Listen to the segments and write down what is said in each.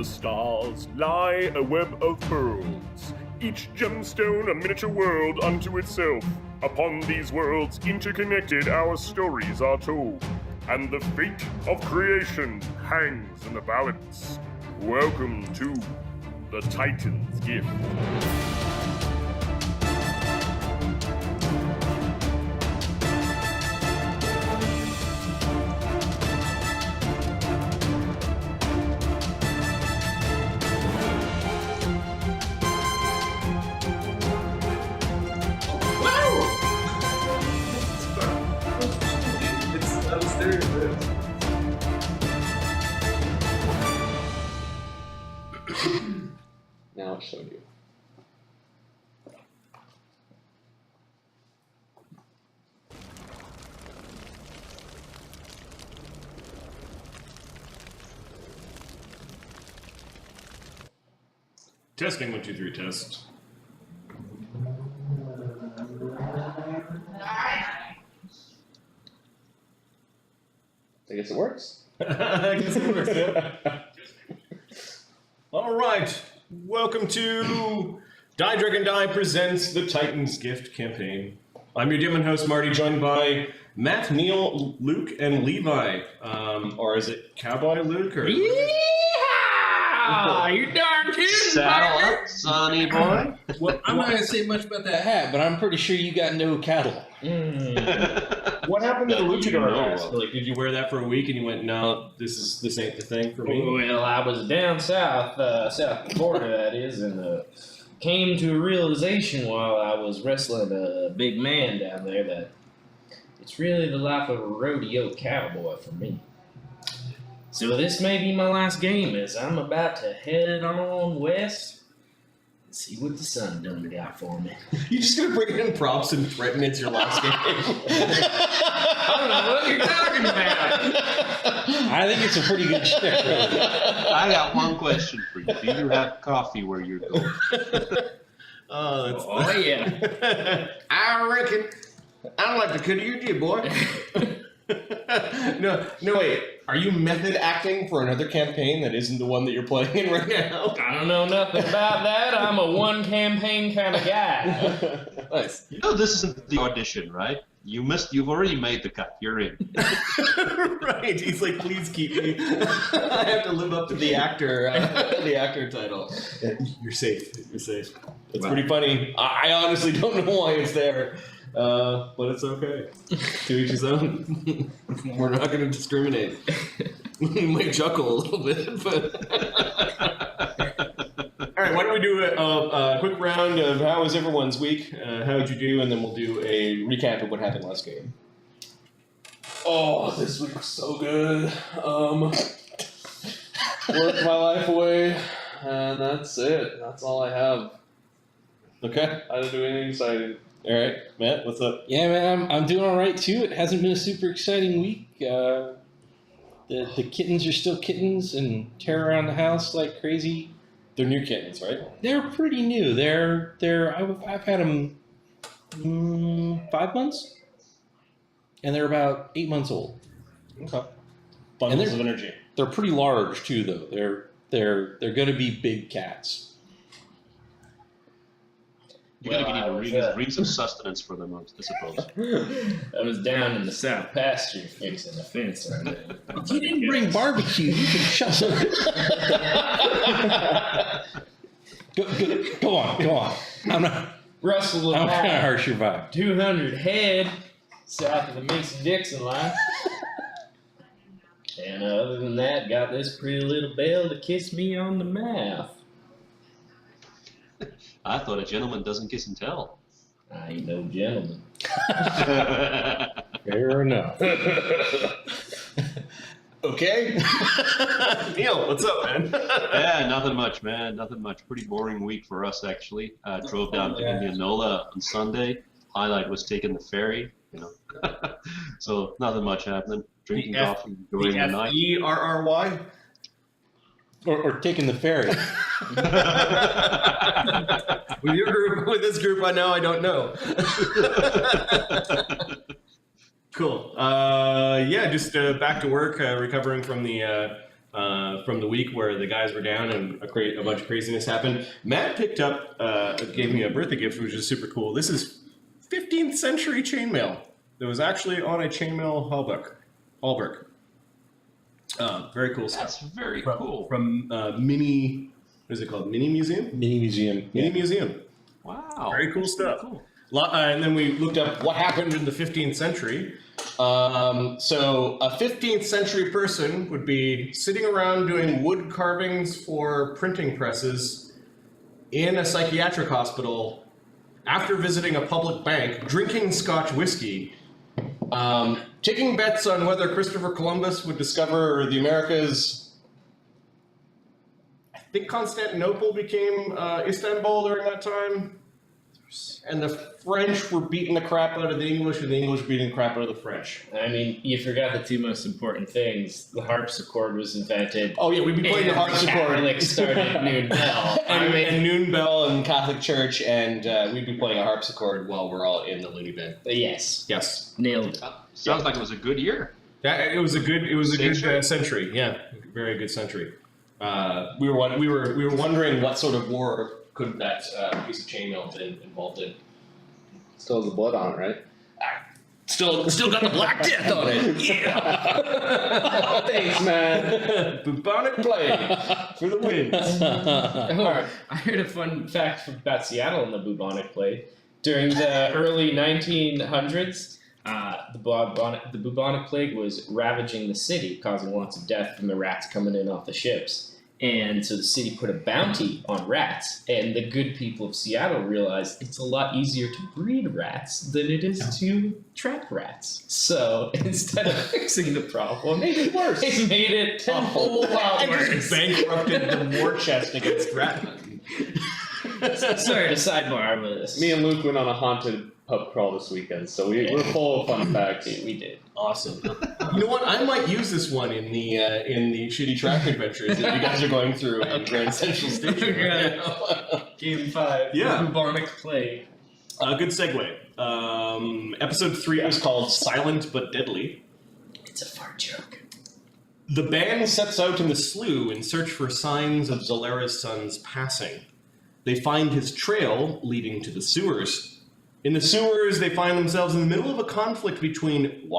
the stars lie a web of pearls, each gemstone a miniature world unto itself. Upon these worlds interconnected our stories are told, and the fate of creation hangs in the balance. Welcome to the Titan's Gift. Now it showed you. Testing 1, 2, 3 test. I guess it works. I guess it works, yeah. All right. Welcome to Die Dragon Die presents the Titan's Gift campaign. I'm your demon host, Marty, joined by Matt, Neil, Luke, and Levi. Or is it Cowboy Luke? Or Yeah! You darn tootin', Saddle partner! up, sonny boy. Well, I'm not going to say much about that hat, but I'm pretty sure you got no cattle. what happened to the luchador know mask? of. Like, did you wear that for a week and you went, no, this ain't the thing for me? Well, I was down south, south Florida, that is, and came to a realization while I was wrestling a big man down there that it's really the life of a rodeo cowboy for me. So this may be my last game, as I'm about to head on west and see what the sun done got for me. You're just going to bring in props and threaten it's your last game? I don't know what you're talking about. I think it's a pretty good shtick, really. I got one question for you. Do you have coffee where you're going? Oh, yeah. I reckon. I like the cut of your jib, boy. No, wait. Are you method acting for another campaign that isn't the one that you're playing in right now? I don't know nothing about that. I'm a one campaign kind of guy. Nice. You know this isn't the audition, right? You've already made the cut. You're in. Right. He's like, please keep me. I have to live up to the actor title. You're safe. You're safe. It's pretty funny. I honestly don't know why it's there. But it's okay. To each his own. We're not going to discriminate. We might chuckle a little bit, but... All right, why don't we do a quick round of how was everyone's week? How'd you do? And then we'll do a recap of what happened last game. Oh, this week was so good. Worked my life away, and that's it. That's all I have. Okay. I didn't do anything exciting. All right, Matt, what's up? Yeah, man, I'm doing all right, too. It hasn't been a super exciting week. The kittens are still kittens and tear around the house like crazy. They're new kittens, right? They're pretty new. I've had them 5 months, and they're about 8 months old. Okay. Bundles of energy. They're pretty large too, though. They're going to be big cats. You're going to get reams of sustenance for them, I suppose. I was down in the south pasture fixing the fence right there. If you didn't bring barbecue, you can shut up. Go on. I'm not Russell trying to about harsh your vibe. 200 head south of the Mason-Dixon line. And other than that, got this pretty little belle to kiss me on the mouth. I thought a gentleman doesn't kiss and tell. I ain't no gentleman. Fair enough. Okay. Neil, what's up, man? Yeah, nothing much, man. Nothing much. Pretty boring week for us, actually. Drove down to Indianola on Sunday. Highlight was taking the ferry, So nothing much happening. Drinking coffee, enjoying the night. Ferry? Or taking the ferry. With your group, with this group, I know, I don't know. Cool. Yeah, just back to work, recovering from the from the week where the guys were down and a bunch of craziness happened. Matt picked up, gave me a birthday gift, which is super cool. This is 15th century chainmail. That was actually on a chainmail halberd. Very cool stuff. That's very cool. From Mini, what is it called? Mini Museum? Mini museum. Mini Museum. Wow. Very cool stuff. Cool. And then we looked up what happened in the 15th century. So a 15th century person would be sitting around doing wood carvings for printing presses in a psychiatric hospital after visiting a public bank, drinking Scotch whiskey, taking bets on whether Christopher Columbus would discover the Americas. I think Constantinople became Istanbul during that time. And the French were beating the crap out of the English, and the English beating the crap out of the French. I mean, you forgot the two most important things. The harpsichord was invented. Oh yeah, we'd be playing the harpsichord. Catholic started Noon Bell. and Noon Bell and Catholic Church, and we'd be playing a harpsichord while we're all in the loony bin. Yes, Yes, nailed it. Sounds like it was a good year. it was a good Century. century. Yeah, very good century. We were wondering what sort of war could that piece of chainmail have been involved in. Still has the blood on it, right? Still got the Black Death on it. Yeah. Thanks, man. Bubonic plague for the win. Oh, I heard a fun fact about Seattle and the bubonic plague. During the early 1900s, the bubonic plague was ravaging the city, causing lots of death from the rats coming in off the ships. And so the city put a bounty on rats, and the good people of Seattle realized it's a lot easier to breed rats than it is to trap rats. So instead of fixing the problem, Made it worse. they made it a whole lot And worse. just bankrupted the war chest against rat hunting. Sorry to sidebar with this. Me and Luke went on a haunted pub crawl this weekend, so we're full of fun facts. We did. Awesome. You know what? I might use this one in the shitty track adventures that you guys are going through in Grand Central Station. Right now. Game 5. Yeah. The bubonic plague. Good segue. Episode 3 is called Silent but Deadly. It's a fart joke. The band sets out in the slough in search for signs of Zolera's son's passing. They find his trail leading to the sewers. In the sewers, they find themselves in the middle of a conflict between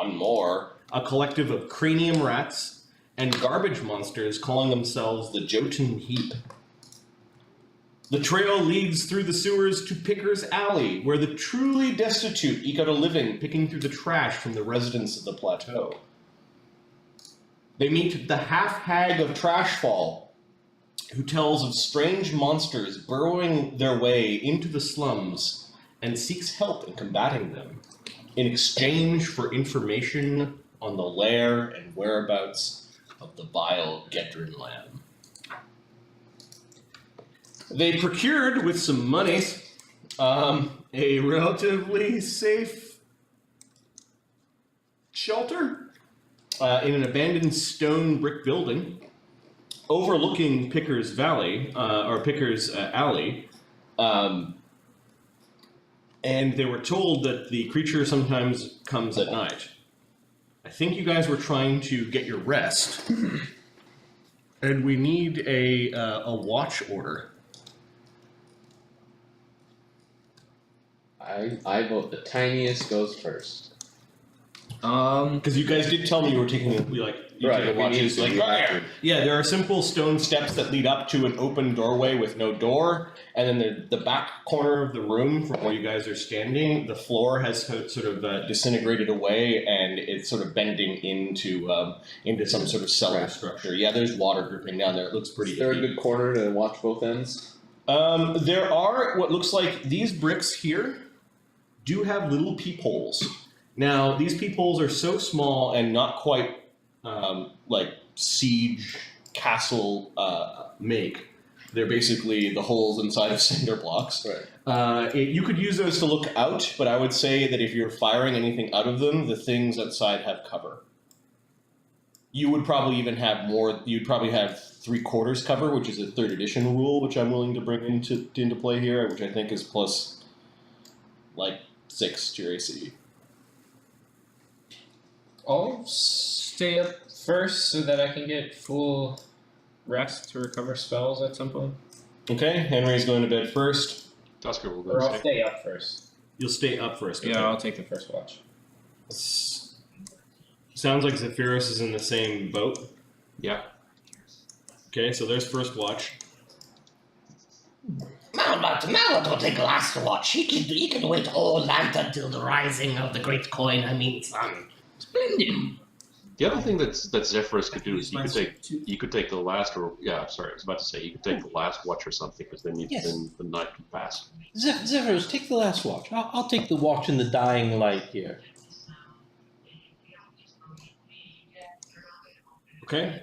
a collective of cranium rats, and garbage monsters calling themselves the Jotun Heap. The trail leads through the sewers to Picker's Alley, where the truly destitute eke out a living picking through the trash from the residents of the plateau. They meet the Half-Hag of Trashfall, who tells of strange monsters burrowing their way into the slums and seeks help in combating them, in exchange for information on the lair and whereabouts of the vile Gaedran Lamm. They procured, with some money, a relatively safe shelter in an abandoned stone brick building overlooking Picker's Valley, or Picker's Alley. And they were told that the creature sometimes comes at night. I think you guys were trying to get your rest, and we need a watch order. I vote the tiniest goes first. Because you guys did tell me you were taking Right, watches. we need to be accurate. Yeah, there are simple stone steps that lead up to an open doorway with no door, and then the back corner of the room from where you guys are standing, the floor has sort of disintegrated away, and it's sort of bending into some sort of cellar structure. Yeah, there's water dripping down there. It looks pretty. Is there a iffy. good corner to watch both ends? There are what looks like these bricks here do have little peepholes. Now, these peepholes are so small and not quite like siege castle make. They're basically the holes inside of cinder blocks. Right. You could use those to look out, but I would say that if you're firing anything out of them, the things outside have cover. You would probably even have more. You'd probably have 3/4 cover, which is a 3rd edition rule, which I'm willing to bring into play here, which I think is plus like 6 to your AC. I'll stay up first so that I can get full rest to recover spells at some point. Okay, Henry's going to bed first. Tusker will go Or I'll second. stay up first. You'll stay up first. Okay. Yeah, I'll take the first watch. Sounds like Zephyros is in the same boat. Yeah. Okay, so there's first watch. Now don't take last watch. He can wait all night until the rising of the great coin, sun. Splendid. The other thing that Zephyrus could do is you could take the last, or yeah, sorry, I was about to say you could take the last watch or something, because then then the night can pass. Zephyros, take the last watch. I'll take the watch in the dying light here. Okay.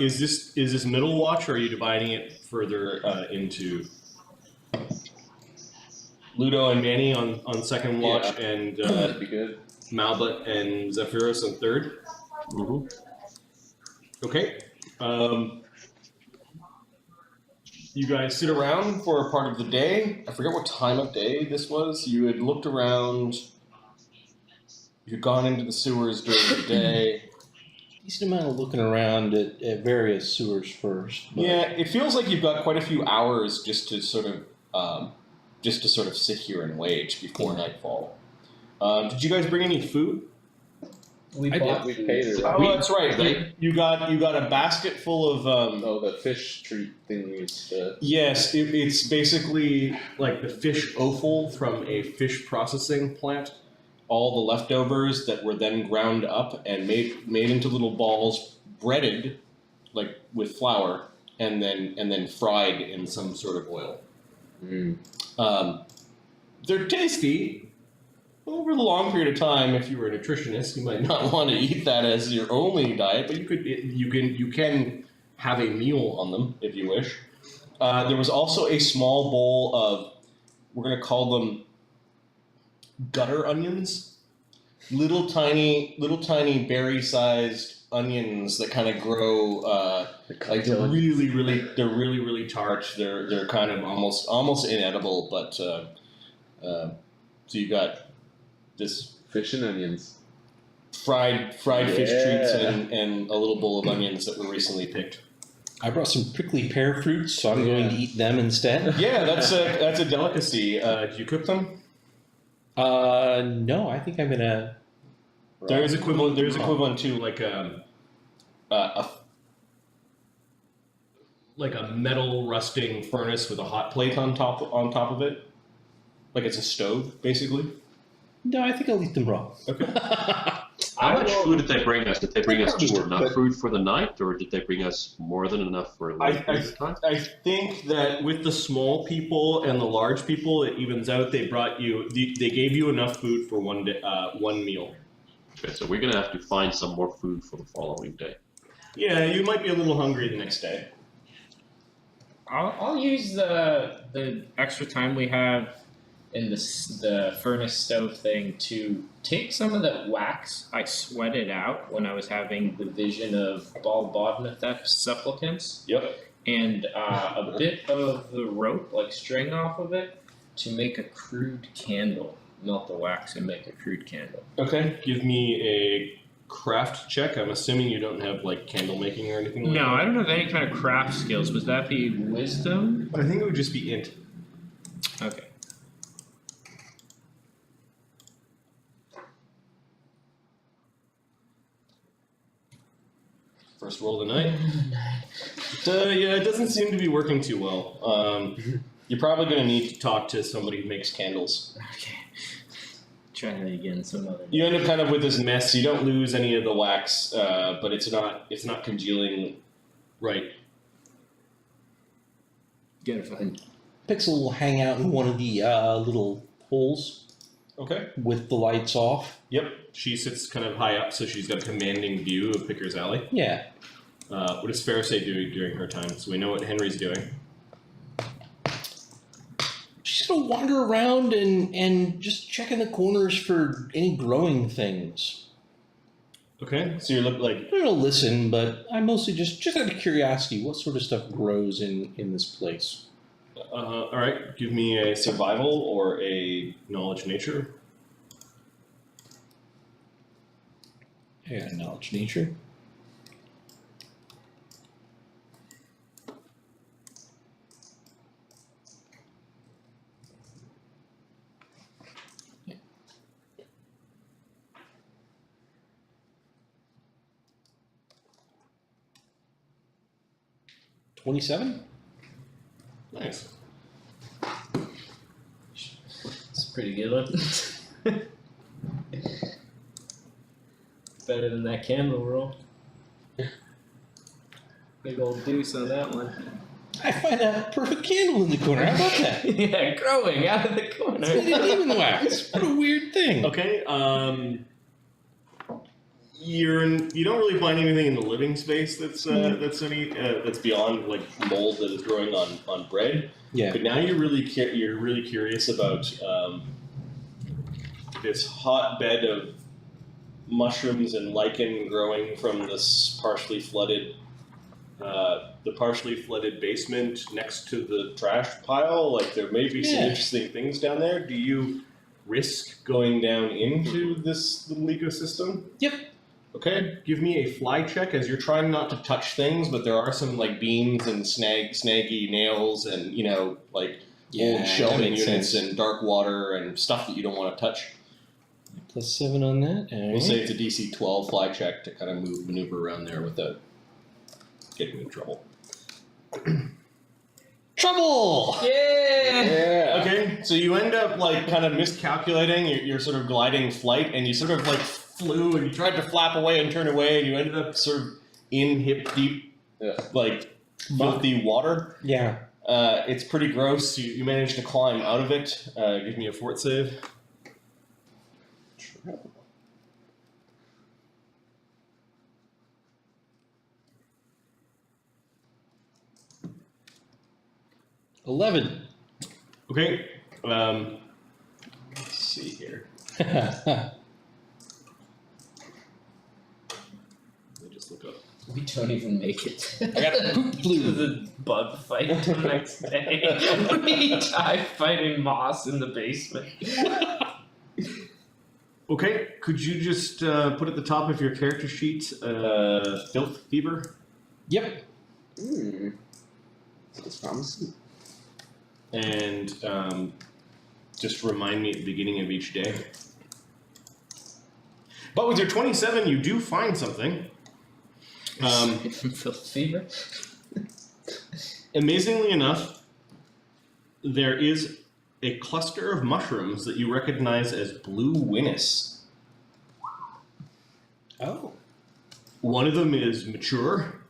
Is this middle watch, or are you dividing it further into Ludo and Manny on second watch, and That'd be good. Malbut and Zephyros on third? Mm-hmm. Okay. You guys sit around for a part of the day. I forget what time of day this was. You had looked around. You'd gone into the sewers during the day. Decent amount of looking around at various sewers first. But Yeah, it feels like you've got quite a few hours just to sort of sit here and wait before nightfall. Did you guys bring any food? We I bought We food. paid her. Oh, that's right. You got a basket full of. The fish treat thing we used to. Yes, it's basically like the fish offal from a fish processing plant. All the leftovers that were then ground up and made into little balls, breaded, like with flour, and then fried in some sort of oil. They're tasty. Over the long period of time, if you were a nutritionist, you might not want to eat that as your only diet, but you can have a meal on them if you wish. There was also a small bowl of, we're going to call them gutter onions, little tiny berry-sized onions that kind of grow. Like they're really tart. They're kind of almost inedible, but so you got this Fish and onions. fried fish Yeah. treats and a little bowl of onions that were recently picked. I brought some prickly pear fruits, so I'm going to eat them instead. Yeah, that's a delicacy. Do you cook them? No, I think I'm gonna. There's equivalent to like a metal rusting furnace with a hot plate on top of it. Like it's a stove, basically. No, I think I'll eat them raw. Okay. How much food did they bring us? Did they bring us just enough food for the night, or did they bring us more than enough for a long period of time? I think that with the small people and the large people, it evens out. They gave you enough food for one meal. Okay, so we're gonna have to find some more food for the following day. Yeah, you might be a little hungry the next day. I'll use the extra time we have in the furnace stove thing to take some of the wax I sweated out when I was having the vision of Bal Bodnathep supplicants, Yep. and a bit of the rope, like string off of it, to make a crude candle. Melt the wax and make a crude candle. Okay. Give me a craft check. I'm assuming you don't have like candle making or anything like that. No, I don't have any kind of craft skills. Would that be wisdom? I think it would just be int. Okay. First roll of the night. Yeah, it doesn't seem to be working too well. You're probably going to need to talk to somebody who makes candles. Okay. Try that again some other day. You end up kind of with this mess. You don't lose any of the wax, but it's not congealing right. Gotta find. Pixel will hang out in one of the little holes Okay. with the lights off. Yep. She sits kind of high up, so she's got a commanding view of Picker's Alley. Yeah. What does Pharisee do during her time? So we know what Henry's doing. She's gonna wander around and just check in the corners for any growing things. Okay. So you look like I'm gonna listen, but I'm mostly just out of curiosity, what sort of stuff grows in this place? all right. Give me a survival or a knowledge nature. I got knowledge nature. 27? Nice. It's a pretty good one. Better than that candle roll. Big old deuce on that one. I find a perfect candle in the corner. How about that? Yeah, growing out of the corner. It's not even wax. What a weird thing. Okay. You don't really find anything in the living space that's beyond like mold that is growing on bread. Yeah. But now you're really curious about this hotbed of mushrooms and lichen growing from this partially flooded basement next to the trash pile. Like there may be some interesting things down there. Do you risk going down into this little ecosystem? Yep. Okay, give me a fly check as you're trying not to touch things, but there are some like beams and snaggy nails and old shelving units and dark water and stuff that you don't want to touch. +7 on that. We'll say it's a DC 12 fly check to kind of maneuver around there without getting in trouble. Trouble! Yeah! Okay, so you end up like kind of miscalculating your sort of gliding flight, and you sort of like flew and you tried to flap away and turn away, and you ended up sort of in hip deep, like filthy water. Yeah. It's pretty gross. You managed to climb out of it. Give me a fort save. Trouble. $11. Okay. Let's see here. Let me just look up. We don't even make it. I got poop to flu. the bug fight the next day. We die fighting moss in the basement. Okay, could you just put at the top of your character sheet filth fever? Yep. Sounds promising. And just remind me at the beginning of each day. But with your 27, you do find something. Filth fever. Amazingly enough, there is a cluster of mushrooms that you recognize as blue winnis. Oh. One of them is mature,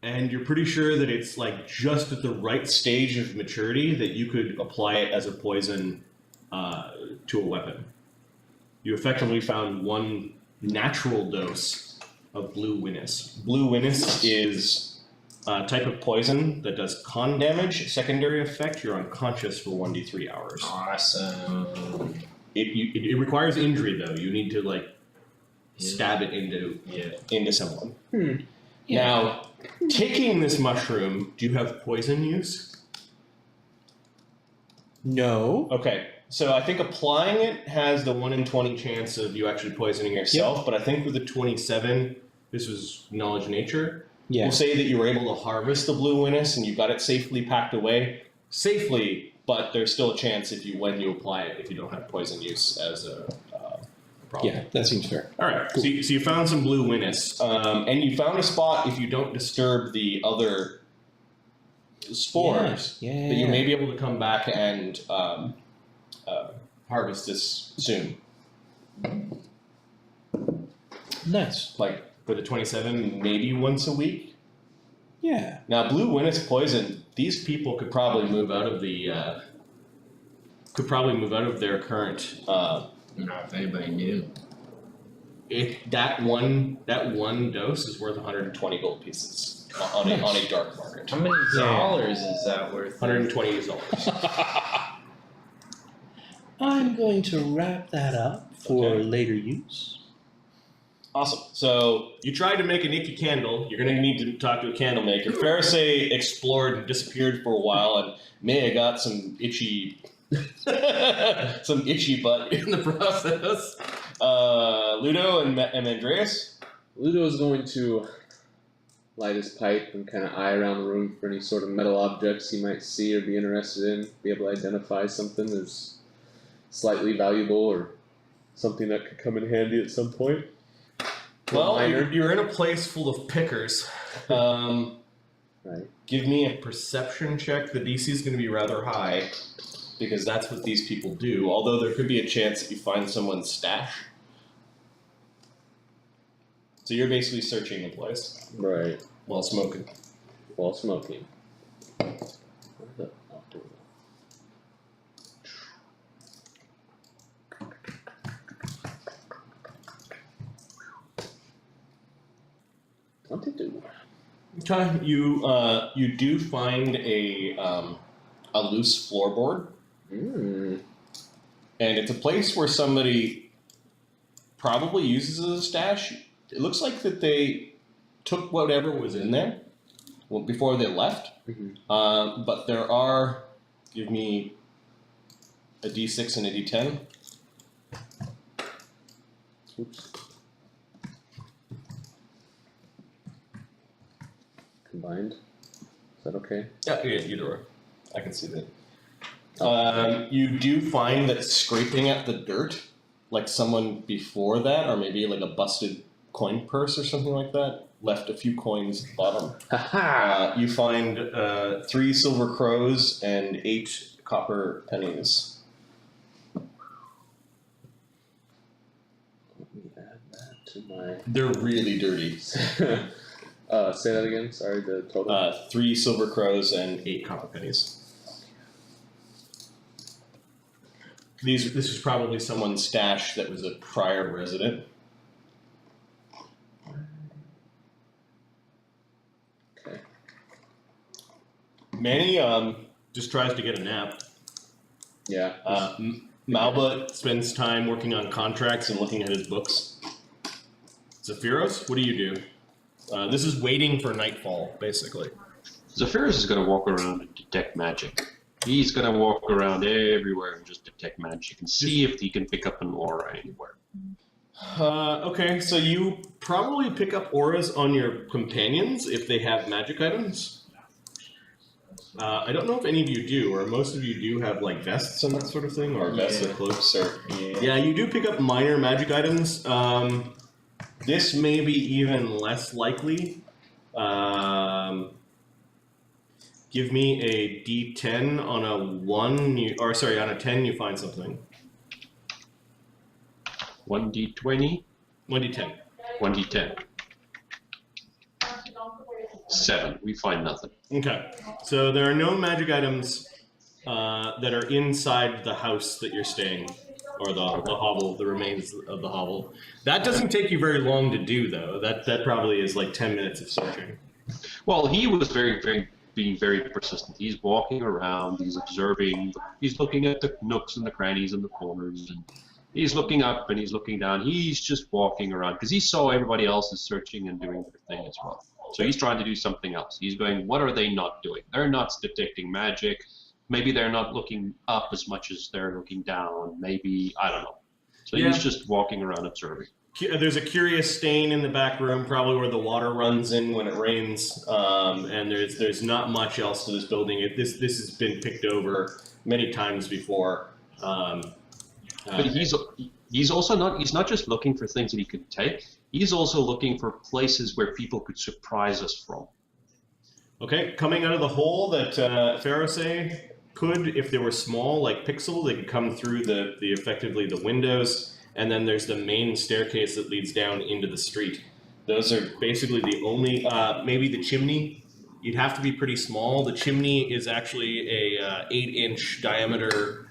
and you're pretty sure that it's like just at the right stage of maturity that you could apply it as a poison to a weapon. You effectively found one natural dose of blue winnis. Blue winnis is a type of poison that does con damage. Secondary effect, you're unconscious for 1d3 hours. Awesome. It requires injury though. You need to like stab it into someone. Yeah. Now, taking this mushroom, do you have poison use? No. Okay, so I think applying it has the 1 in 20 chance of you actually poisoning yourself, but I think with the 27, this was knowledge nature. Yeah. We'll say that you were able to harvest the blue winnis and you got it safely packed away. Safely, but there's still a chance when you apply it, if you don't have poison use as a problem. Yeah, that seems fair. All right, Cool. so you found some blue winnis, and you found a spot if you don't disturb the other spores Yeah. that you may be able to come back and harvest this soon. Nice. Like for the 27, maybe once a week. Yeah. Now, blue winnis poison. These people could probably move out of their current. Not if anybody knew. That one dose is worth 120 gold pieces on a dark market. How many dollars is that worth? $120. I'm going to wrap that up for Okay. later use. Awesome. So you tried to make an icky candle. You're going to need to talk to a candle maker. Pharisee explored and disappeared for a while, and Maya got some itchy butt in the process. Ludo and Andreas. Ludo's going to light his pipe and kind of eye around the room for any sort of metal objects he might see or be interested in, be able to identify something as slightly valuable or something that could come in handy at some point. Well, Minor. you're in a place full of pickers, Right. Give me a perception check. The DC is going to be rather high because that's what these people do. Although there could be a chance that you find someone's stash. So you're basically searching the place Right. while smoking. While smoking. What the fuck do we- 22. Okay, you do find a loose floorboard, Mm. and it's a place where somebody probably uses as a stash. It looks like that they took whatever was in there before they left. Mhm. But there are. Give me a D6 and a D10. Oops. Combined. Is that okay? Yeah, either way. I can see that. You do find that scraping at the dirt, like someone before that, or maybe like a busted coin purse or something like that, left a few coins at the bottom. Haha! You find 3 silver crows and 8 copper pennies. Let me add that to my. They're really dirty. Say that again. Sorry, the total. 3 silver crows and 8 copper pennies. This is probably someone's stash that was a prior resident. Okay. Manny just tries to get a nap. Yeah. Malba spends time working on contracts and looking at his books. Zephyros, what do you do? This is waiting for nightfall, basically. Zephyros is going to walk around and detect magic. He's going to walk around everywhere and just detect magic and see if he can pick up an aura anywhere. Okay, so you probably pick up auras on your companions if they have magic items. I don't know if any of you do, or most of you do have like vests and that sort of thing, or vests or cloaks. Or yeah, you do pick up minor magic items. This may be even less likely. Give me a D10 on a 1, on a 10 you find something. 1d20, 1D10. 1d10. 7. We find nothing. Okay, so there are no magic items that are inside the house that you're staying, or the hovel, the remains of the hovel. That doesn't take you very long to do, though. That probably is like 10 minutes of searching. Well, he was being very persistent. He's walking around, he's observing, he's looking at the nooks and the crannies and the corners, and he's looking up and he's looking down. He's just walking around because he saw everybody else is searching and doing their thing as well. So he's trying to do something else. He's going, what are they not doing? They're not detecting magic. Maybe they're not looking up as much as they're looking down. Maybe, I don't know. So Yeah. he's just walking around observing. There's a curious stain in the back room, probably where the water runs in when it rains, and there's not much else to this building. This has been picked over many times before. But he's also not. He's not just looking for things that he could take. He's also looking for places where people could surprise us from. Okay, coming out of the hole that Pharisee could, if they were small, like Pixel, they could come through the effectively the windows. And then there's the main staircase that leads down into the street. Those are basically the only, maybe the chimney. You'd have to be pretty small. The chimney is actually a 8-inch diameter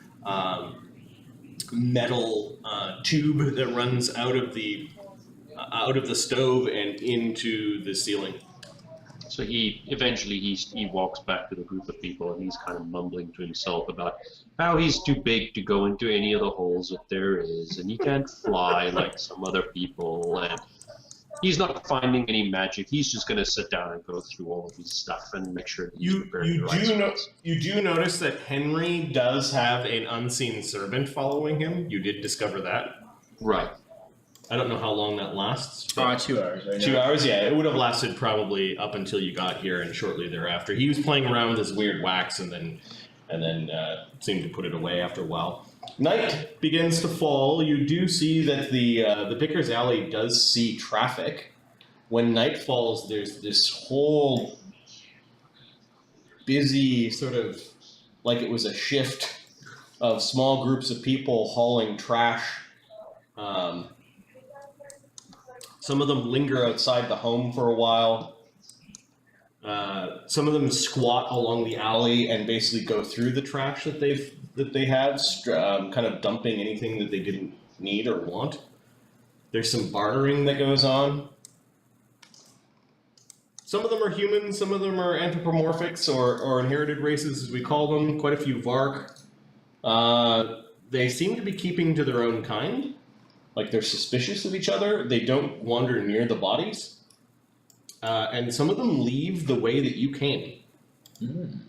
metal tube that runs out of the stove and into the ceiling. So he walks back to the group of people and he's kind of mumbling to himself about how he's too big to go into any of the holes that there is, and he can't fly like some other people, and he's not finding any magic. He's just going to sit down and go through all of his stuff and make sure that he's prepared the right spots. You do notice that Henry does have an unseen servant following him. You did discover that. Right. I don't know how long that lasts. 2 hours. Right 2 hours, yeah. It would have lasted probably up until you got here and shortly thereafter. He was playing around with his weird wax and then seemed to put it away after a while. Night begins to fall. You do see that the Picker's Alley does see traffic. when night falls, there's this whole busy sort of, like it was a shift of small groups of people hauling trash. Some of them linger outside the home for a while. Some of them squat along the alley and basically go through the trash that they have, kind of dumping anything that they didn't need or want. There's some bartering that goes on. Some of them are humans, some of them are anthropomorphics or inherited races, as we call them. Quite a few Vark. They seem to be keeping to their own kind. Like they're suspicious of each other. They don't wander near the bodies. And some of them leave the way that you came. Mm.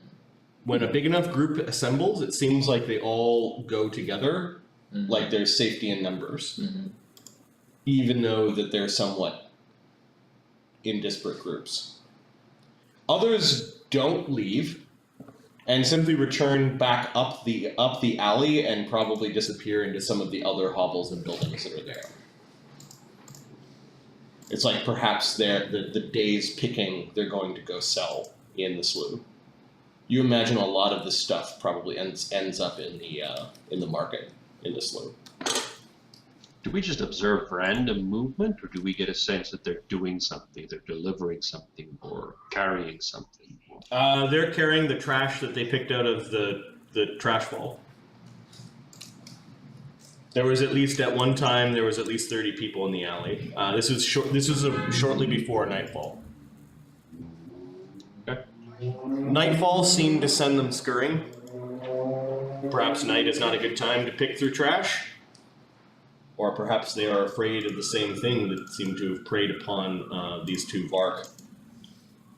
When a big enough group assembles, it seems like they all go together, like there's safety in numbers. Mm-hmm. Even though that they're somewhat in disparate groups. Others don't leave and simply return back up the alley and probably disappear into some of the other hovels and buildings that are there. It's like perhaps the day's picking they're going to go sell in the slough. You imagine a lot of this stuff probably ends up in the market in the slough. Do we just observe random movement, or do we get a sense that they're doing something, they're delivering something, or carrying something? They're carrying the trash that they picked out of the trash wall. There was at least, at one time, there was at least 30 people in the alley. This was shortly before nightfall. Okay. Nightfall seemed to send them scurrying. Perhaps night is not a good time to pick through trash. Or perhaps they are afraid of the same thing that seemed to have preyed upon these two Vark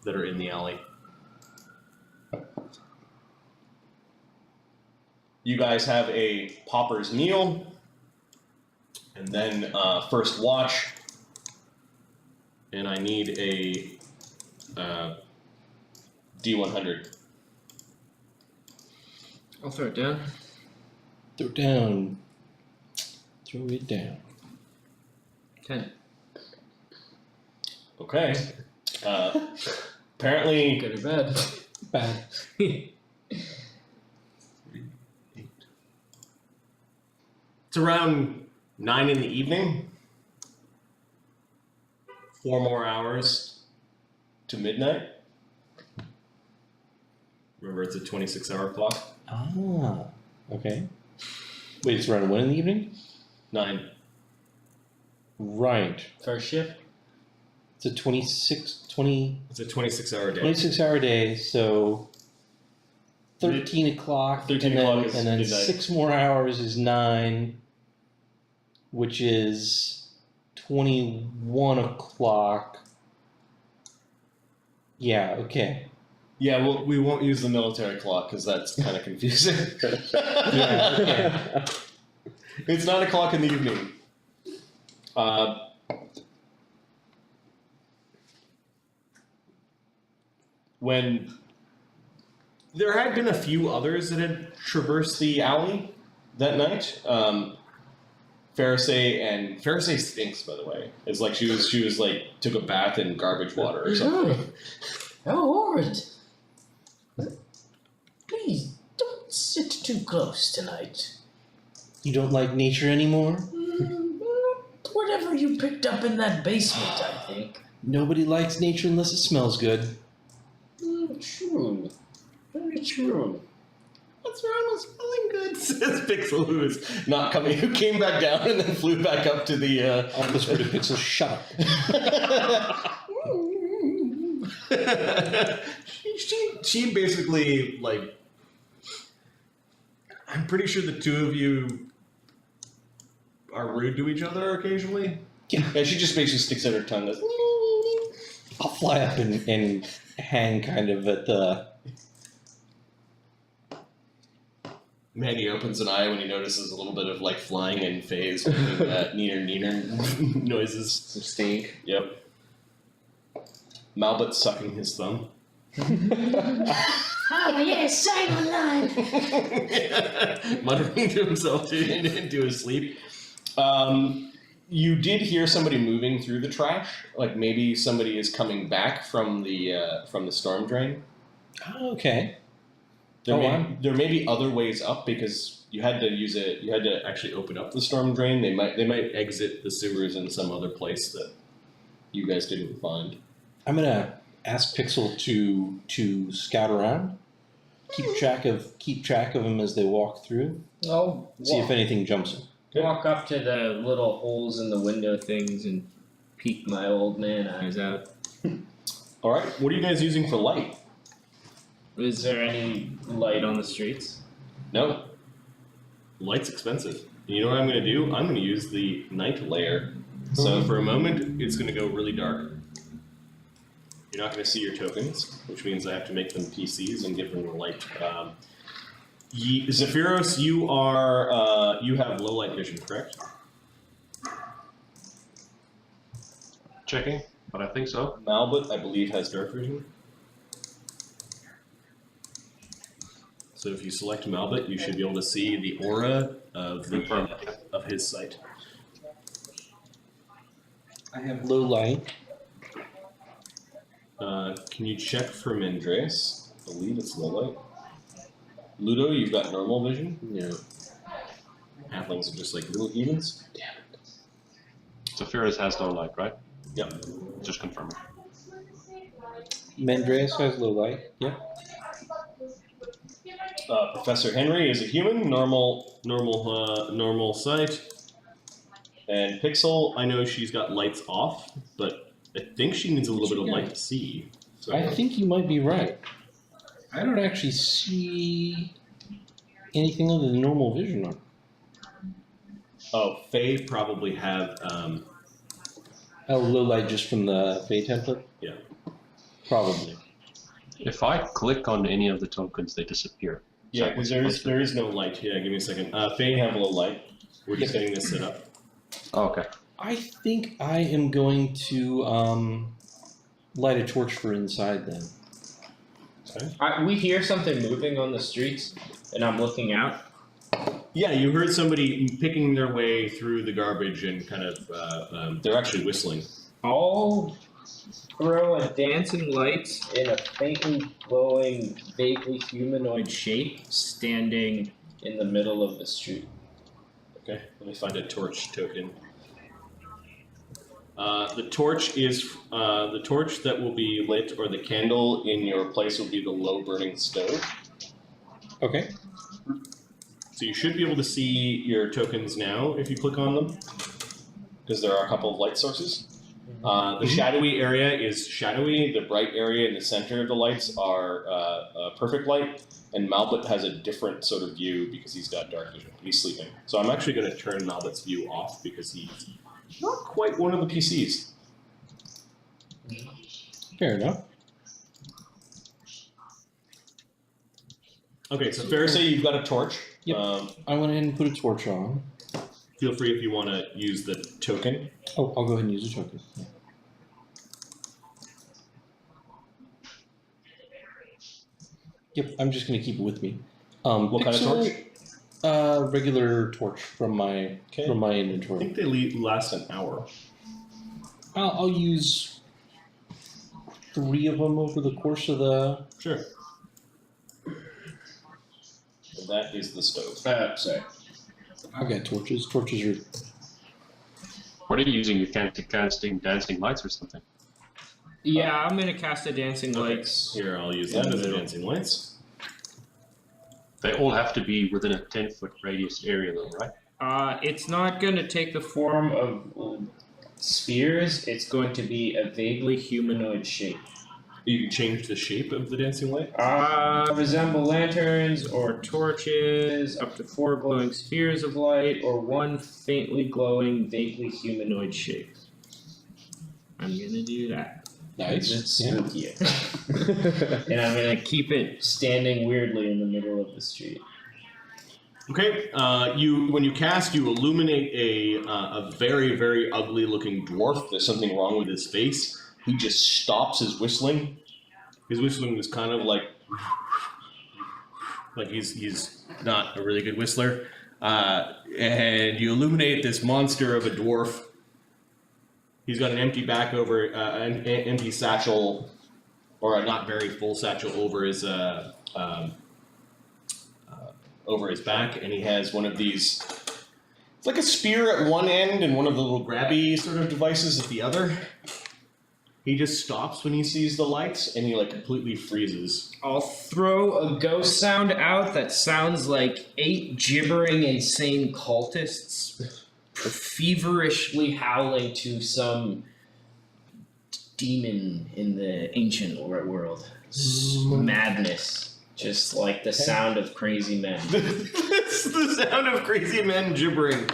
that are in the alley. You guys have a pauper's meal, and then first watch, and I need a D100. I'll throw it down. Throw it down. Throw it down. 10. Okay. Apparently... Good or bad? Bad. It's around 9 in the evening. 4 more hours to midnight. Remember, it's a 26-hour clock. Ah, okay. Wait, it's around 1 in the evening? 9. Right. First shift? It's a 26 It's a 26-hour day. 26-hour day, so 13 o'clock. 13 and o'clock then, is and then midnight. 6 more hours is 9, which is 21 o'clock. Yeah, okay. Yeah, well, we won't use the military clock because that's kind of confusing. Yeah, okay. It's 9 o'clock in the evening. When there had been a few others that had traversed the alley that night. Pharisee stinks, by the way. It's like she was like took a bath in garbage water or something. How horrid. Please, don't sit too close tonight. You don't like nature anymore? Whatever you picked up in that basement, I think. Nobody likes nature unless it smells good. True. Very true. What's wrong with smelling good? Says Pixel, who came back down and then flew back up to the Office where the Pixel shut up. she basically, like, I'm pretty sure the two of you are rude to each other occasionally. Yeah. She just basically sticks out her tongue. Goes, I'll fly up and hang kind of at the... Manny opens an eye when he notices a little bit of like flying in phase between neener noises. Some stink. Yep. Malbut sucking his thumb. Oh, yes, Simon Line. Muttering to himself into his sleep. You did hear somebody moving through the trash. Like maybe somebody is coming back from the storm drain. Oh, okay. There may be other ways up because you had to use it. You had to actually open up the storm drain. They might exit the sewers in some other place that you guys didn't find. I'm gonna ask Pixel to scout around, keep track of them as they walk through. I'll See if anything jumps in. walk up to the little holes in the window things and peek my old man eyes out. All right. What are you guys using for light? Is there any light on the streets? No. Light's expensive. You know what I'm going to do? I'm going to use the night lair. So for a moment, it's going to go really dark. You're not going to see your tokens, which means I have to make them PCs and give them the light. Zephyros, you have low light vision, correct? Checking, but I think so. Malbut, I believe, has dark vision. So if you select Malbut, you should be able to see the aura of his sight. I have low light. Can you check for Mendreas? I believe it's low light. Ludo, you've got normal vision. Yeah. Halflings are just like little humans. Damn it. Zephyros has no light, right? Yep. Just confirming. Mendreas has low light. Yeah. Professor Henry is a human, normal sight. And Pixel, I know she's got lights off, but I think she needs a little bit of light to see. So I think you might be right. I don't actually see anything other than normal vision on. Oh, Faye probably have. Oh, low light just from the Fey template? Yeah. Probably. If I click on any of the tokens, they disappear. Yeah, because there is no light. Yeah, give me a second. Faye have low light. We're just getting this set up. Oh, okay. I think I am going to light a torch for inside then. Okay. We hear something moving on the streets, and I'm looking out. Yeah, you heard somebody picking their way through the garbage and kind of, they're actually whistling. I'll throw a dancing light in a faintly glowing, vaguely humanoid shape standing in the middle of the street. Okay, let me find a torch token. The torch that will be lit, or the candle in your place will be the low burning stove. Okay. So you should be able to see your tokens now if you click on them, because there are a couple of light sources. The shadowy area is shadowy. The bright area in the center of the lights are perfect light. And Malbut has a different sort of view because he's got dark vision. He's sleeping. So I'm actually going to turn Malbut's view off because he's not quite one of the PCs. Fair enough. Okay, so Pharisee, you've got a torch. Yep. I went ahead and put a torch on. Feel free if you want to use the token. Oh, I'll go ahead and use a token. Yeah. Yep, I'm just going to keep it with me. What kind of torch? Regular torch from my I inventory. think they last an hour. I'll use 3 of them over the course of the... Sure. And that is the stove. Sorry. I've got torches. Torches are... What are you using? You can't casting dancing lights or something? Yeah, I'm gonna cast a dancing lights. Here, I'll use that as the dancing lights. They all have to be within a 10-foot radius area, though, right? It's not gonna take the form of spheres. It's going to be a vaguely humanoid shape. You can change the shape of the dancing light? Resemble lanterns or torches, up to 4 glowing spheres of light, or 1 faintly glowing, vaguely humanoid shape. I'm gonna do that. Nice. It's spooky. And I'm gonna keep it standing weirdly in the middle of the street. Okay, when you cast, you illuminate a very, very ugly looking dwarf. There's something wrong with his face. He just stops his whistling. His whistling was kind of like he's not a really good whistler. And you illuminate this monster of a dwarf, He's got an empty back over an empty satchel, or a not very full satchel over his back, and he has one of these. It's like a spear at one end and one of the little grabby sort of devices at the other. He just stops when he sees the lights, and he like completely freezes. I'll throw a ghost sound out that sounds like 8 gibbering, insane cultists feverishly howling to some demon in the ancient world. Madness. Just like the sound of crazy men. It's the sound of crazy men gibbering.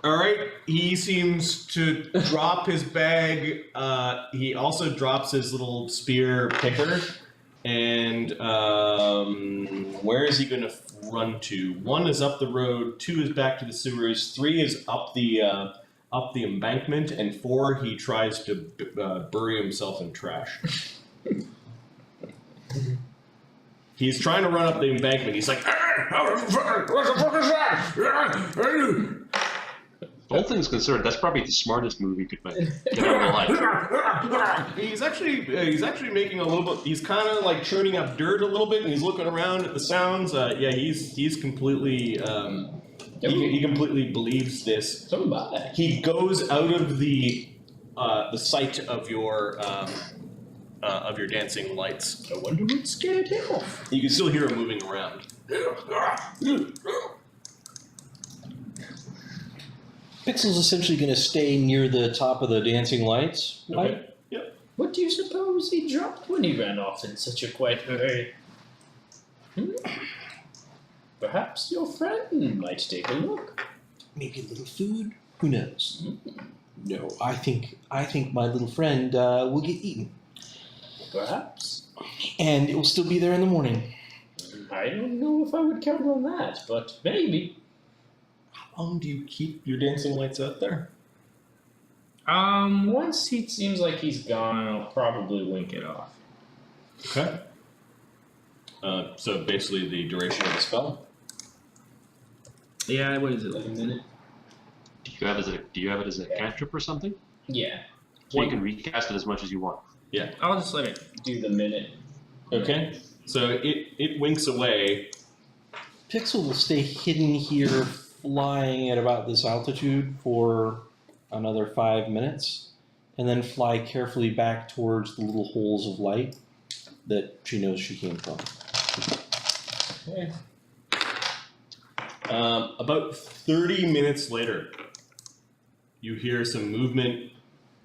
Alright, he seems to drop his bag. He also drops his little spear picker. And where is he going to run to? 1 is up the road, 2 is back to the sewers, 3 is up the embankment, and 4 he tries to bury himself in trash. He's trying to run up the embankment. He's like, All things considered, that's probably the smartest move you could make. Get out of the light. He's actually making a little bit. He's kind of like churning up dirt a little bit, and he's looking around at the sounds. He's completely. He completely believes this. Somebody. He goes out of the sight of your dancing lights. I wonder what scared him off. You can still hear him moving around. Pixel's essentially going to stay near the top of the dancing lights. Right? Okay. Yep. What do you suppose he dropped when he ran off in such a quiet hurry? Perhaps your friend might take a look. Maybe a little food. Who knows? No, I think my little friend will get eaten, Perhaps. and it will still be there in the morning. I don't know if I would count on that, but maybe. How long do you keep your dancing lights out there? Once he seems like he's gone, I'll probably wink it off. Okay. So basically the duration of the spell. Yeah, what is it, like a minute? Do you have it as a cantrip or something? Yeah. So you can recast it as much as you want. Yeah. I'll just let it do the minute. Okay. So it winks away. Pixel will stay hidden here, flying at about this altitude for another 5 minutes, and then fly carefully back towards the little holes of light that she knows she came from. Okay. About 30 minutes later, you hear some movement.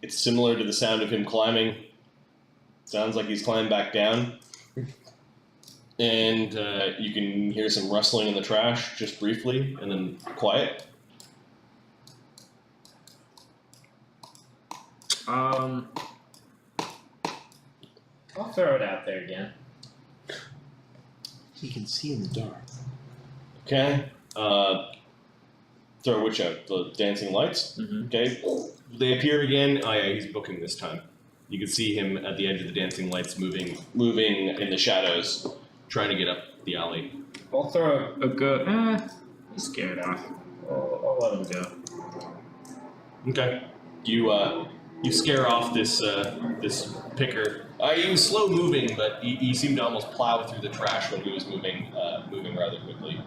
It's similar to the sound of him climbing. Sounds like he's climbing back down. And you can hear some rustling in the trash just briefly, and then quiet. I'll throw it out there again. He can see in the dark. Okay. Throw which out? The dancing lights? Mm-hmm. Okay. They appear again. Oh yeah, he's booking this time. You can see him at the edge of the dancing lights moving in the shadows, trying to get up the alley. I'll throw a go. He's scared off. I'll let him go. Okay. You scare off this picker. He was slow moving, but he seemed to almost plow through the trash when he was moving rather quickly.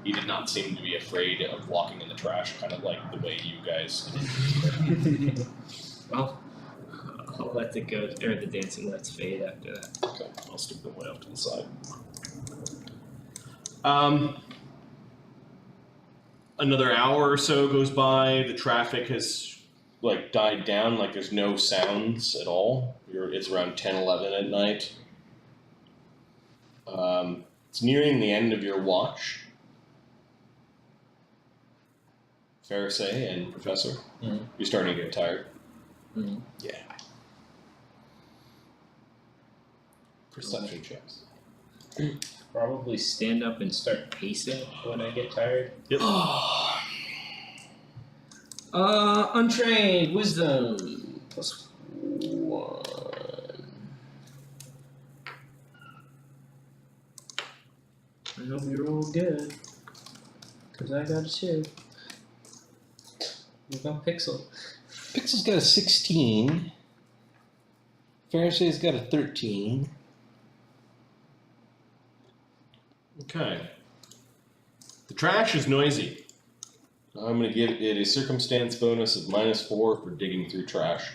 He did not seem to be afraid of walking in the trash, kind of like the way you guys. Well, I'll let the dancing lights fade after that. Okay, I'll stick them way off to the side. Another hour or so goes by. The traffic has died down. There's no sounds at all. It's around 10, 11 at night. It's nearing the end of your watch. Pharisee and Professor, You're starting to get tired. Mm-hmm. Yeah. Perception checks. Probably stand up and start pacing when I get tired. Yep. Untrained wisdom +1. I hope you're all good, cause I got a 2. What about Pixel? Pixel's got a 16. Fairshay's got a 13. Okay. The trash is noisy. I'm going to give it a circumstance bonus of -4 for digging through trash.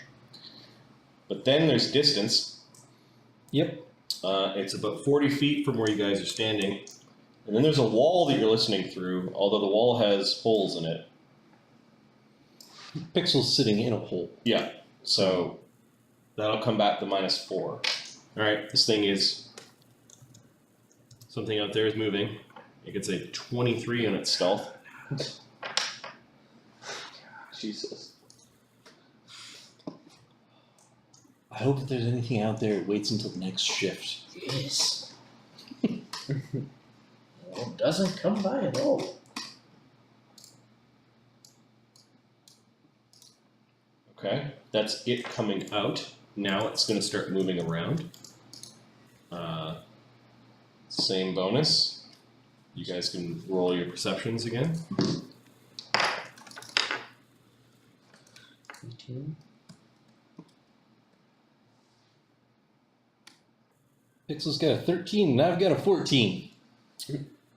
But then there's distance. Yep. It's about 40 feet from where you guys are standing. And then there's a wall that you're listening through, although the wall has holes in it. Pixel's sitting in a hole. Yeah. So that'll come back to -4. Alright, this thing is... Something out there is moving. It gets a 23 on its stealth. Jesus. I hope if there's anything out there, it waits until the next shift. Yes. Well, doesn't come by at all. Okay, that's it coming out. Now it's going to start moving around. Same bonus. You guys can roll your perceptions again. 18. Pixel's got a 13, and I've got a 14.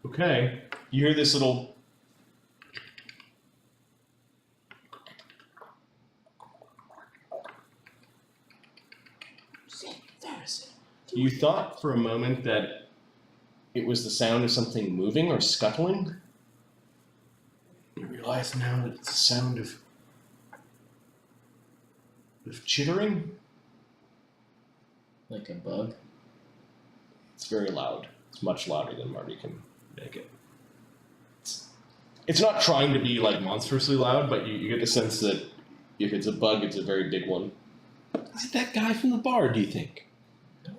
Okay, you hear this little... You thought for a moment that it was the sound of something moving or scuttling. You realize now that it's the sound of chittering. Like a bug. It's very loud. It's much louder than Marty can make it. It's not trying to be like monstrously loud, but you get the sense that if it's a bug, it's a very big one. Is it that guy from the bar, do you think? No,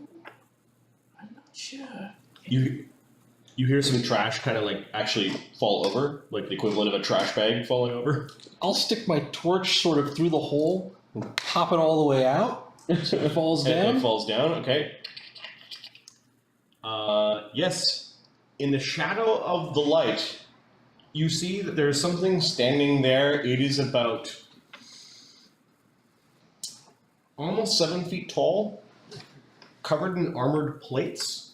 I'm not sure. You hear some trash kind of like actually fall over, like the equivalent of a trash bag falling over. I'll stick my torch sort of through the hole and pop it all the way out so it falls And down. it falls down, okay. Yes. In the shadow of the light, you see that there's something standing there. It is about almost 7 feet tall, covered in armored plates.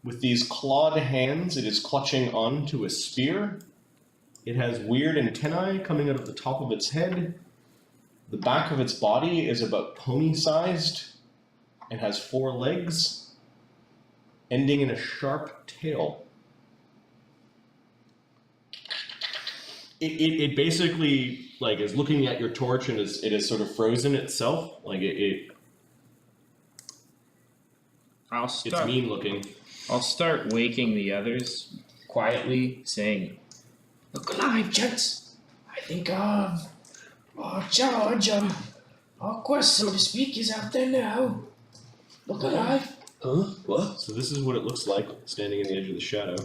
With these clawed hands, it is clutching onto a spear. It has weird antennae coming out of the top of its head. The back of its body is about pony-sized and has 4 legs, ending in a sharp tail. It basically like is looking at your torch and it is sort of frozen itself. Like it's mean looking. I'll start waking the others quietly, saying, "Look alive, gents! I think our charge, our quest, so to speak, is out there now. Look alive!" Huh? What? So this is what it looks like standing in the edge of the shadow.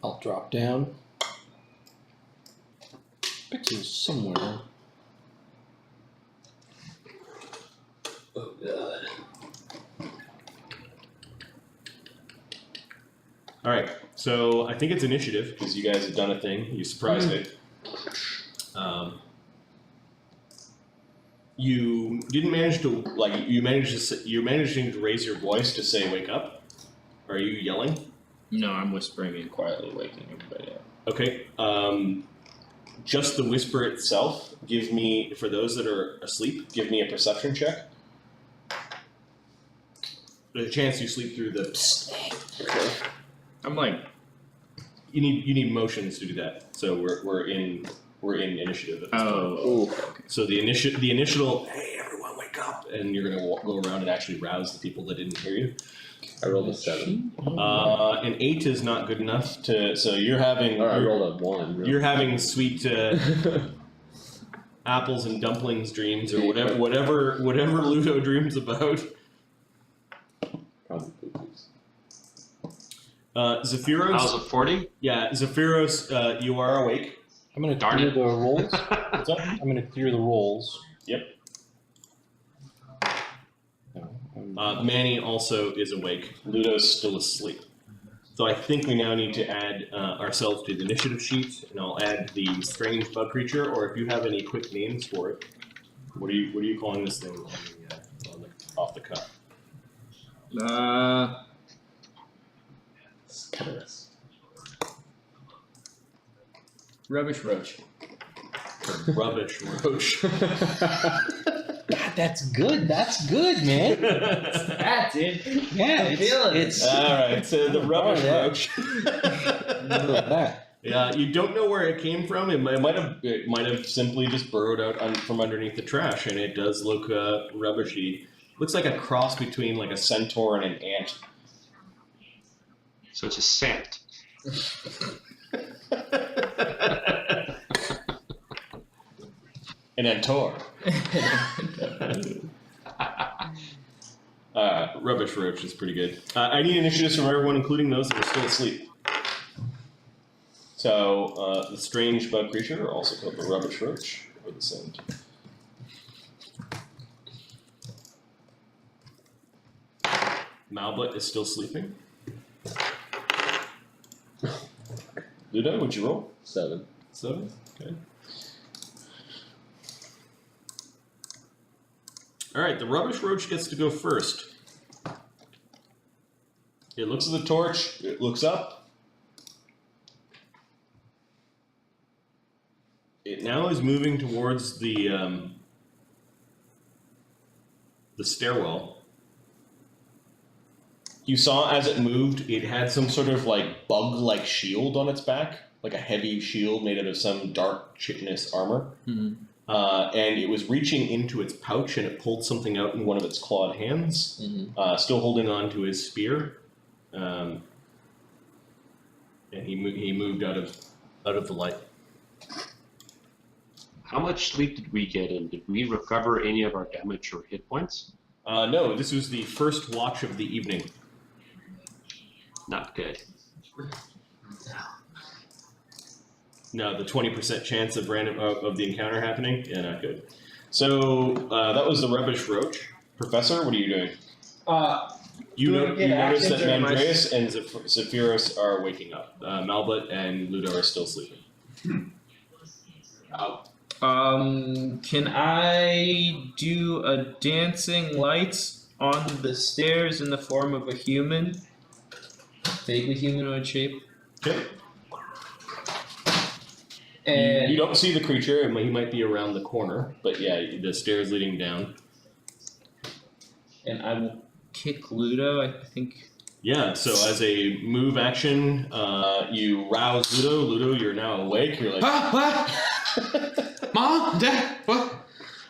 I'll drop down. Pixel's somewhere. Oh, God. All right, so I think it's initiative because you guys have done a thing. You surprised it. You didn't manage to you managed to raise your voice to say "wake up." Are you yelling? No, I'm whispering and quietly waking everybody up. Okay. Just the whisper itself. Give me, for those that are asleep, give me a perception check. There's a chance you sleep through the. Okay. I'm like, You need motions to do that. So we're in initiative at this point. okay. So the initial, hey everyone wake up, and you're gonna go around and actually rouse the people that didn't hear you. I rolled a 7. An 8 is not good enough to. So you're having. Or I rolled a 1. Really. You're having sweet apples and dumplings dreams, or whatever Ludo dreams about. Probably poo-poos. Zephyros. How's it 40? Yeah, Zephyros, you are awake. I'm going to Darn clear it. the rolls. What's up? I'm going to clear the rolls. Yep. No, Manny also is awake. Ludo's still asleep. So I think we now need to add ourselves to the initiative sheet, and I'll add the strange bug creature. Or if you have any quick names for it, what are you calling this thing off the cuff? Rubbish roach. Rubbish roach. God, that's good. That's good, man. That, dude. Yeah, It's All right, so the rubbish roach. that. Yeah, you don't know where it came from. It might have simply just burrowed out from underneath the trash, and it does look rubbishy. Looks like a cross between like a centaur and an ant. So it's a sant. An antor. Rubbish roach is pretty good. I need initiatives from everyone, including those that are still asleep. So, the strange bug creature, also called the rubbish roach, or the sand. Malblet is still sleeping. Ludo, would you roll? 7. 7? Okay. Alright, the rubbish roach gets to go first. It looks at the torch, it looks up. It now is moving towards the stairwell. You saw as it moved, it had some sort of like bug-like shield on its back, like a heavy shield made out of some dark chitinous armor. Mhm. And it was reaching into its pouch, and it pulled something out in one of its clawed hands, still holding on to his spear. And he moved out of the light. How much sleep did we get in? Did we recover any of our damage or hit points? No, this was the first watch of the evening. Not good. No, the 20% chance of of the encounter happening? Yeah, not good. So that was the rubbish roach. Professor, what are you doing? You notice that Mandreas and Zephyros are waking up. Malblet and Ludo are still sleeping. Can I do a dancing lights on the stairs in the form of a human? Vaguely humanoid shape. Okay. And You don't see the creature. He might be around the corner, but yeah, the stairs leading down. and I will kick Ludo, I think. Yeah, so as a move action, you rouse Ludo. Ludo, you're now awake. You're like, What? Mom? Dad? What?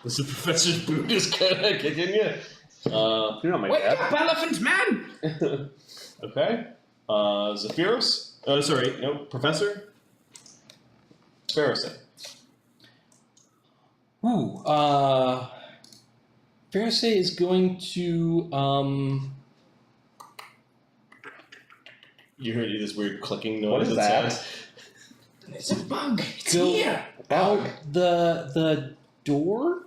this is Professor's boot is kind of kicking you. You're not my Wake dad. up, elephant man! Okay. Zephyros? Sorry, no, Professor? Pharisee. Ooh, Pharisee is going to, You heard this weird clicking noise. What is that? It's a bug. It's Go here. out the door?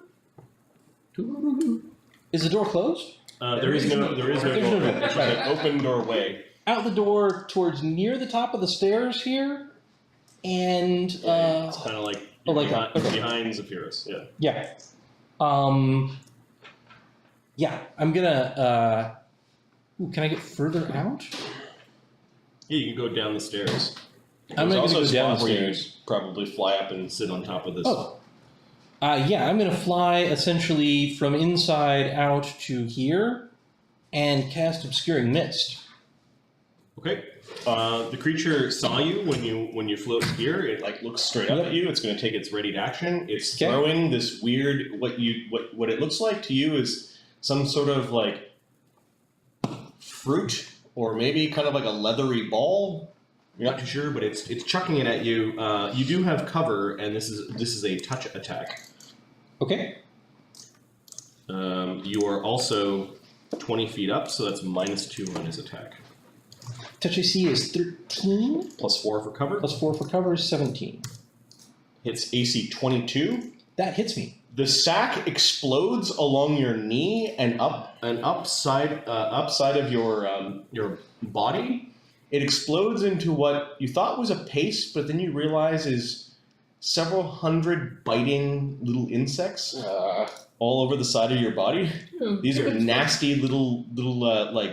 Is the door closed? There is no door. There's no door. It's an open doorway. Out the door towards near the top of the stairs here, and It's kind of like, oh, like behind, that. Okay. behind Zephyros. Yeah. yeah, yeah. I'm gonna. Ooh, can I get further out? Yeah, you can go down the stairs. I'm There's gonna also go a down spot the where you stairs. probably fly up and sit on top of this. Oh. Yeah, I'm gonna fly essentially from inside out to here, and cast Obscuring Mist. Okay. The creature saw you when you flew up here. It like looks straight up Yep. at you. It's going to take its ready to action. It's Okay. throwing this weird what it looks like to you is some sort of like fruit or maybe kind of like a leathery ball. You're not too sure, but it's chucking it at you. You do have cover, and this is a touch attack. Okay. You are also 20 feet up, so that's -2 on his attack. Touch AC is 13. +4 for cover. +4 for cover is 17. Hits AC 22. That hits me. The sack explodes along your knee and upside of your body, It explodes into what you thought was a paste, but then you realize is several hundred biting little insects all over the side of your body. These are nasty little like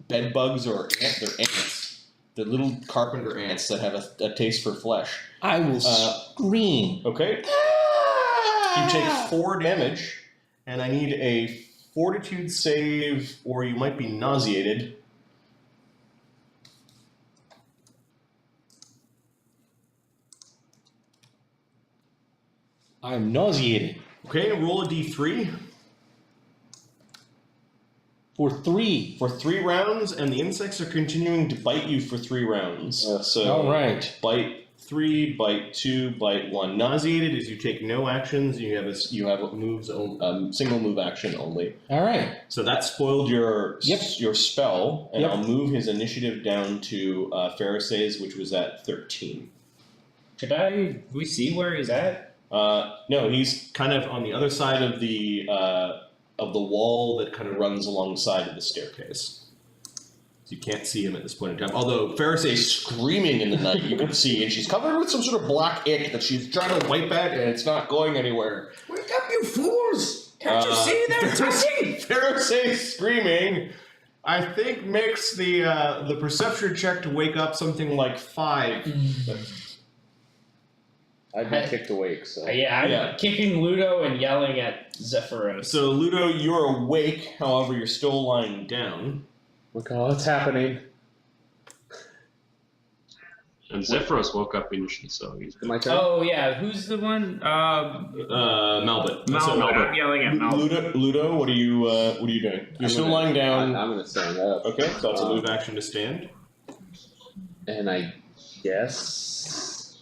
bed bugs or they're ants. They're little carpenter ants that have a taste for flesh. I will scream. Okay. You take 4 damage, and I need a fortitude save, or you might be nauseated. I'm nauseated. Okay, roll a d3 For 3. for 3 rounds, and the insects are continuing to bite you for 3 rounds. So All right. bite 3, bite 2, bite 1. Nauseated is you take no actions. You have a moves single move action only. All right. So that spoiled your spell, and Yep. I'll move his initiative down to Pharisees, which was at 13. We see where he's at? No, he's kind of on the other side of the wall that kind of runs alongside of the staircase. So you can't see him at this point in time. Although Pharisee's screaming in the night, you can see, and she's covered with some sort of black ick that she's trying to wipe at, and it's not going anywhere. Wake up, you fools! Can't you see they're touching? Pharisee's screaming, I think, makes the perception check to wake up something like 5. I've been kicked awake, so. I'm kicking Ludo and yelling at Zephyros. So Ludo, you're awake, however, you're still lying down. Look, what's happening? And Zephyros woke up initially, so he's My turn? Oh yeah, who's the one? Malbit. I'm yelling at Malbit. Ludo, what are you doing? You're still lying down. I'm gonna stand up. Okay, so that's a move action to stand. And I guess.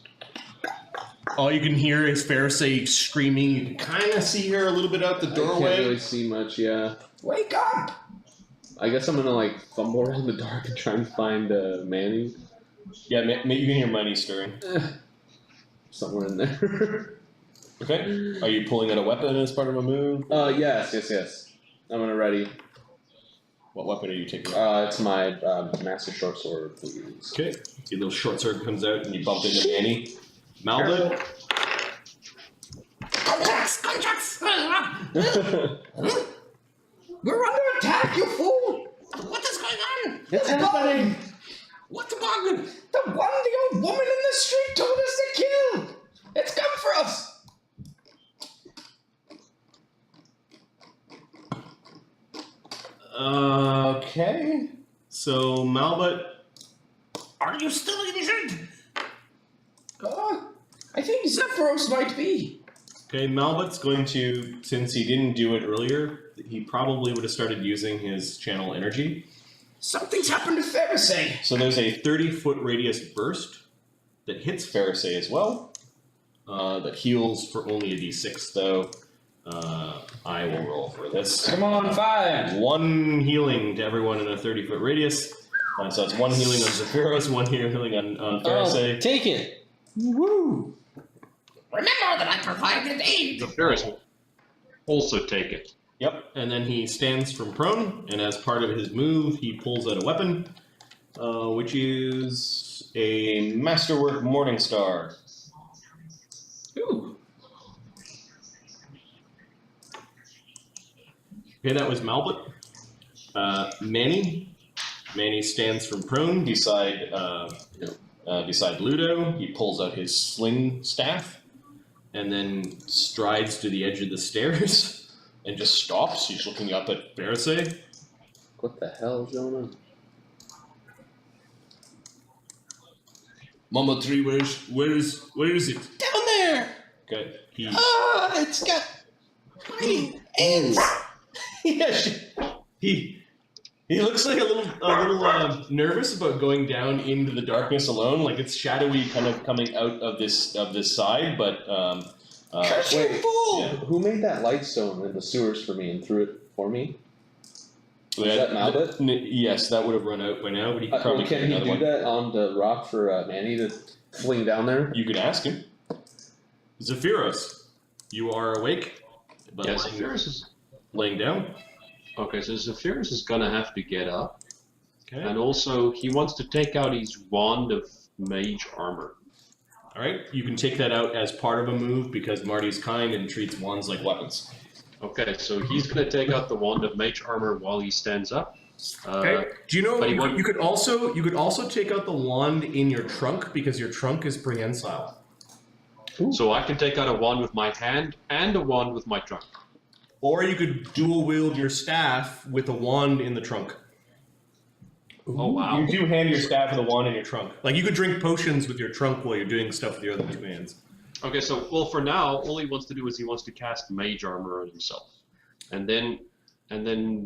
All you can hear is Pharisee screaming. You can kind of see her a little bit out the I doorway. can't really see much, yeah. Wake up! I guess I'm gonna like fumble around the dark and try and find Manny. Yeah, you can hear money stirring. Somewhere in there. Okay. Are you pulling out a weapon as part of a move? Yes. I'm gonna ready. What weapon are you taking out? It's my master short sword, please. Okay. See, a little short sword comes out and you bump into Manny. Malbit. Contracts! We're under attack, you fool! What is going on? It's happening! What's the bug? The old woman in the street told us to kill! It's come for us! Okay. So, Malbit. Are you still injured? I think Zephyros might be. Okay, Malbit's going to, since he didn't do it earlier, he probably would have started using his channel energy. Something's happened to Pharisee. So there's a 30-foot radius burst that hits Pharisee as well. That heals for only a d6, though. I will roll for this. Come on, 5. 1 healing to everyone in a 30-foot radius. So it's 1 healing on Zephyros, 1 healing on Pharisee. Take it. Woo! Remember that I provided aid. Zephyros will also take it. Yep, and then he stands from prone, and as part of his move, he pulls out a weapon, which is a Masterwork Morningstar. Ooh. Okay, that was Malbit. Manny. Manny stands from prone beside Ludo. He pulls out his sling staff, and then strides to the edge of the stairs. And just stops. He's looking up at Pharisee. What the hell is going on? Mama 3, where is it? Down there. Okay. It's got tiny ends. Yeah, he looks like a little nervous about going down into the darkness alone. Like it's shadowy, kind of coming out of this side, but Wait, fool. yeah. who made that light stone in the sewers for me and threw it for me? Was Yeah, that Malbit? Yes, that would have run out by now, but he could probably Can get he another do one. that on the rock for Manny to fling down there? You could ask him. Zephyros, you are awake, but Yeah, Zephyros is laying down. okay. So Zephyros is gonna have to get up. Okay. And also, he wants to take out his wand of mage armor. All right, you can take that out as part of a move because Marty's kind and treats wands like weapons. Okay, so he's going to take out the wand of mage armor while he stands up. Okay. Do you know but he you could also take out the wand in your trunk because your trunk is prehensile. So I can take out a wand with my hand and a wand with my trunk. Or you could dual wield your staff with a wand in the trunk. Oh wow! You do hand your staff with a wand in your trunk. Like you could drink potions with your trunk while you're doing stuff with your other two hands. Okay, so well for now, all he wants to do is he wants to cast mage armor on himself, and then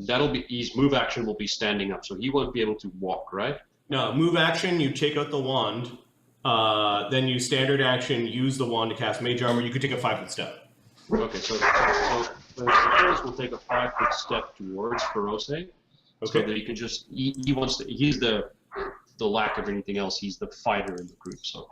that'll be his move action will be standing up, so he won't be able to walk, right? No, move action. You take out the wand. Then you standard action use the wand to cast mage armor. You could take a 5-foot step. Okay, so first we'll take a 5-foot step towards Ferose. Okay. So that he can just he wants to he's the lack of anything else. He's the fighter in the group. So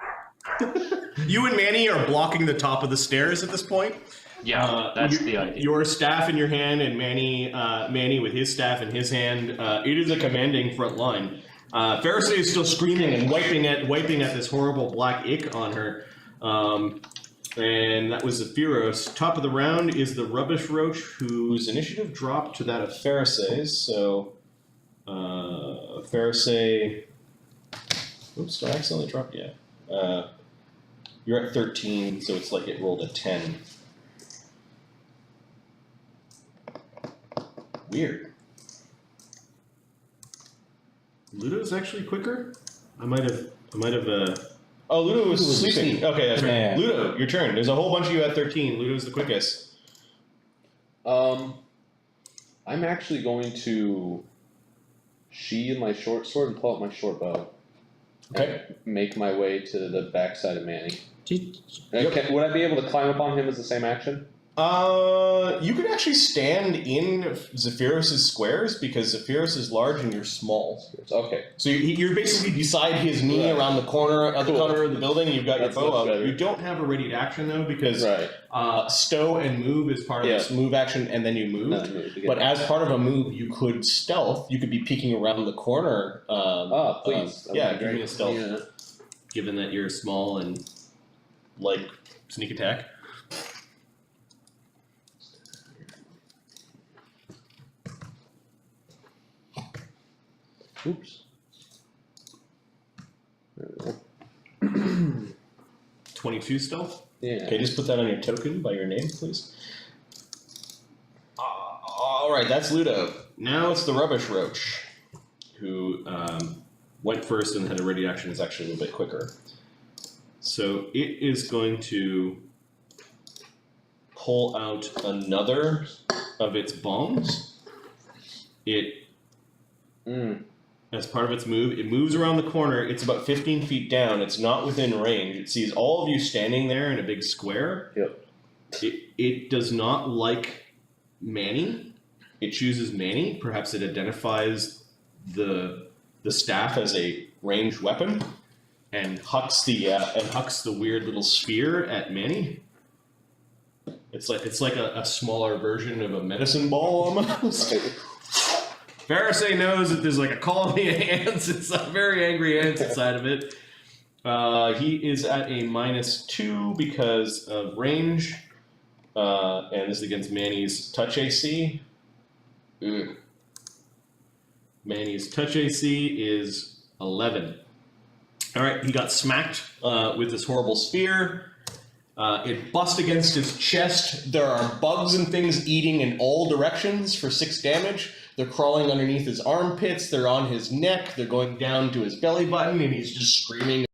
You and Manny are blocking the top of the stairs at this point. yeah, that's the idea. Your staff in your hand and Manny with his staff in his hand. It is a commanding front line. Pharisee is still screaming and wiping at this horrible black ick on her. And that was Zephyros. Top of the round is the Rubbish Roach, whose initiative dropped to that of Pharisee's. So, Pharisee... Oops, did I accidentally drop? Yeah. You're at 13, so it's like it rolled a 10. Weird. Ludo's actually quicker? I might have. Oh, Ludo was sleeping. Okay, that's right. Yeah. Ludo, your turn. There's a whole bunch of you at 13. Ludo's the quickest. I'm actually going to sheathe my short sword and pull out my short bow. Okay. And make my way to the backside of Manny. Yep. Would I be able to climb upon him as the same action? You could actually stand in Zephyros' squares because Zephyros is large and you're small. Okay. So you're basically beside his knee around the corner of the corner of the building, and you've got your bow out. You don't have a readied action though because stow and move is part of this move action, and then you move. But as part of a move, you could stealth. You could be peeking around the corner. Please. Give me a stealth. Given that you're small and like sneak attack. Oops. 22 stealth? Yeah. Okay, just put that on your token by your name, please. Alright, that's Ludo. Now it's the Rubbish Roach, who went first and had a ready action, is actually a little bit quicker. So it is going to pull out another of its bombs. As part of its move, it moves around the corner. It's about 15 feet down. It's not within range. It sees all of you standing there in a big square. Yep. It does not like Manny. It chooses Manny. Perhaps it identifies the staff as a ranged weapon, and hucks the weird little spear at Manny. It's like a smaller version of a medicine ball almost. Pharisee knows that there's like a colony of ants. It's a very angry ants inside of it. He is at a -2 because of range. And this is against Manny's touch AC. Manny's touch AC is 11. Alright, he got smacked with this horrible spear. It busts against his chest. There are bugs and things eating in all directions for 6 damage. They're crawling underneath his armpits. They're on his neck. They're going down to his belly button, and he's just screaming.